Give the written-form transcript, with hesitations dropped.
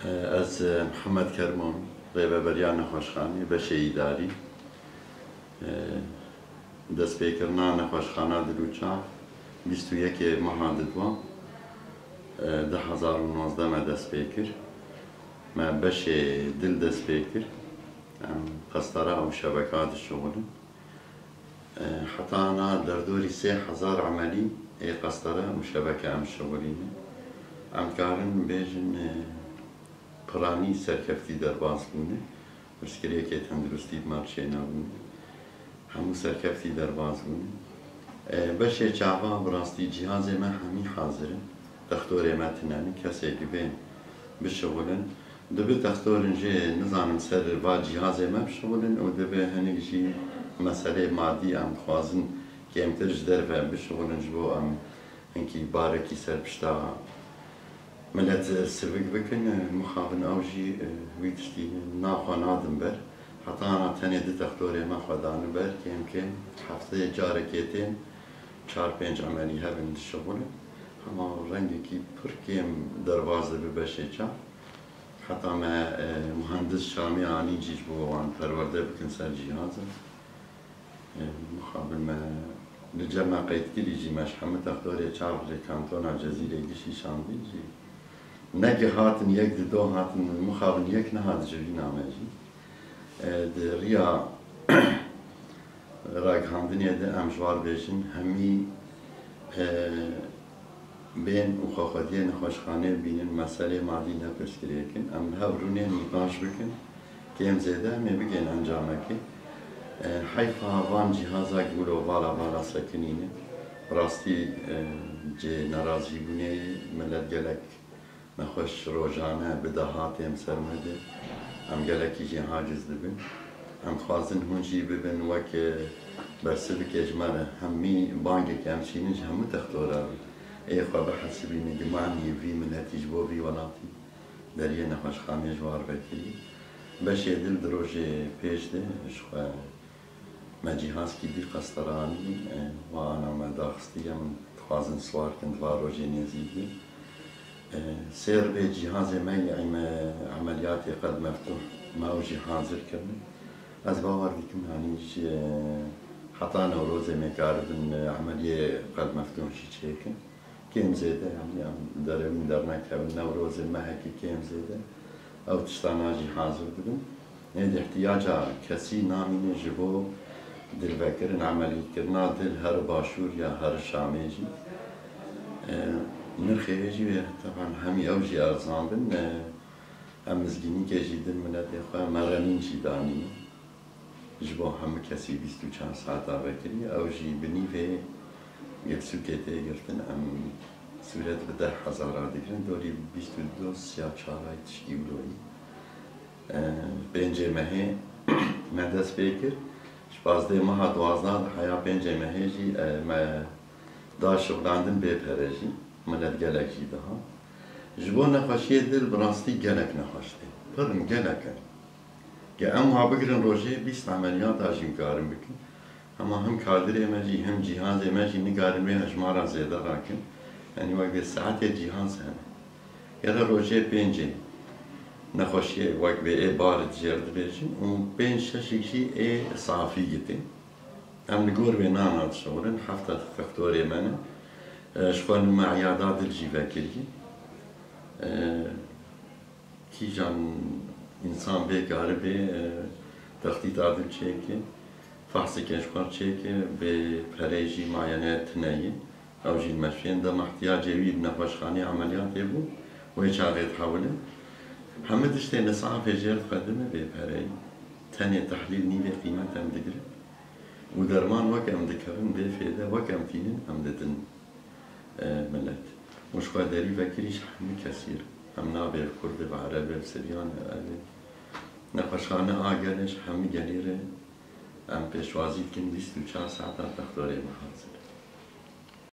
از محمد کرمان ڕێبەبەریان نەخۆشخانەی بەشی ئیداری دەستپێکردنا نەخۆشخانە دروچاو 21 مەها ددووە 2019 مە دەست پێ کرد مە بەشێ دل دەست پێ کرد ئەم قەستەرە ئەو شەبەکە دشوڵن حتانا دەردۆری 3000 عملی ئێ قەستەرە ئەم شەبەکە ئەم شەوەرینە ئەم کارن بێژن پڕانی سەرکەفتی دەرباز بوونە پرسکرێکێ تەندروستی مارچێنا بوون هەموو سەرکەفتی دەرباز بوون بەشێ چاوا بڕاستی جیهازێمە هەمی حازرن دەختۆرێمە تنانی کەسێکی بێن بشەوڵن دەبێ دەختۆرن ژێ نزانم سەر وا جیهازێمە بشەوڵن ئەو دەبێ هەنێکژی مەسەلەی مادی ئەم خوازن کێمترش دەربە بشەوڵنج بۆ ئەم هەنکی بارێکی سەر پشتا ملت سرک بکن مخابن ئەوژی وی تشتی ناخوا نادم بەر حتانا تەنێ دە دەختۆرێمە خۆدانە بەر کێم کێم هەفتەیە جارێکێتێن 4-5 عملی هەبن شەوڵن هەما ڕەنگێکی پڕ کێم دەرواز دەبێ بەشێکە حتا مە مهندس شامیانی جیش بۆ ئەوان پەروەردە بکن سەر جیهازە مخابن مە لجەمە قەیدگیریجی مەش هەموو دەختۆرێ چاوڕێ کانتۆنا جەزیرەی گشتی شاندیجی نەگە هاتن یەک دۆ هاتن مخابن یەک نەهات ژەوی نامەژی ڕیا ڕاگەهاندنێدە ئەم ژوار بێژن هەمی بێن و خۆخەتیە نەخۆشخانەیە بینن مەسەلەی مادی نەپرسکرێکن ئەم هەورونێنی باش بکن کێم زێدە مێ بگەن ئەنجامەکە حیفا وان جیهازا گورۆ والا والا سەکنینە ڕاستی جێ نەرازی بوونێ ملەت گەلک نەخۆش ڕۆژانە بدەهاتێم سەرمەدە ئەم گەلەکیژی حاجز دەبن ئەم خوازن هونجی ببن وەک بەرسە بکێژمەرە هەممی بانگێک ئەمچینش هەموو تەختۆرە ئێخوا بە حەسبینە گمانی وی ملەتیش بۆ وی وڵاتی دەریە نەخۆشخانەی ژوار بەکری بەشێ دل درۆژێ پێشدە شخوا مەجیهازکی دی قەستەرانی وانامە داخستیە من خوازن سوارکن دوا ڕۆژێ نێزیدی سێر بێ جیهازێمەی ئەمە عملیاتی قەد مەفتوح ماوژی حاضر کردن ئەس باوەڕ دیکم هەنیش حتا نەورۆزێمێ کاربن عملیێ قەد مەفتوحشی چێکن کێم زێدە دەرەوین دەرنەکەون نەورۆزێ مەهەکی کێم زێدە ئەو تشتاناژی حاضر ببن نێد احتیاجا کەسی نامینێ ji بۆ دلڤەکردن عملیکردنا دل هەر باشوور یا هەر شامێژی نرخێژی وێ تەبان هەمی ئەوژی ئەرزان بن ئەم مزگینیکێژی دل ملەتێ خۆ مەڕەنینجی دانی ji بۆ هەموو کەسی 24 ساعتا بەکری ئەوژی بنیڤێ یەکسوکێتێ گرتن ئەم سوورەت بە 10,000 دەگرن دۆری 22 سیا چاڕای تشکی برۆی پێنجێ مەهێ مە دەست پێ کرد پازدەی مەها 12 حیا پێنجێ مەهێژی دا شغلاندن بێپەرێژی ملەت گەلەکی دەها ji بۆ نەخۆشیە دل بڕاستی گەلک نەخۆشتێ پڕم گەلەکە کە ئەم وا بگرن ڕۆژێ 20 عملیات داژیم کارم بکن ئەما هەم کادرێمەژی هەم جیهازێمەژی نگارن وێ هەژمارە زێدە ڕاکن ئەنی وەک بێ سەعاتێ جیهاز هەنە ئێرە ڕۆژێ پێنجێ نەخۆشیە وەک بێ ئێ بارت ژێر دەبێژن و 5-6 ئێ سافی گتێ ئەم لەگۆر وێ نانات شەورن هەفتە فەکتۆرێمەنە شخوا نمەعیادا دلژی vekirî kîjan însan bêkare bê textîta dil çêke fehsekê ji xwe çêke bê perê jî mayene tineyê ew jî meşfên de ihtiyacê wî bi nexweşxaneyê emeliyatê bû wê çavê dihewile hemû tiştê li safê jêr dixwedime bê pereyê tenê tehlîl nîvê qîmet em digirin û derman wek em dikevin bê fêde wek em tînin em didin ملت مشکل داری وکریش همی کثیر هم نابه کرد و عربه و سریان نخوشخانه آگرش همی گلیره هم پیشوازی کن 24 ساعت دکتره محاضر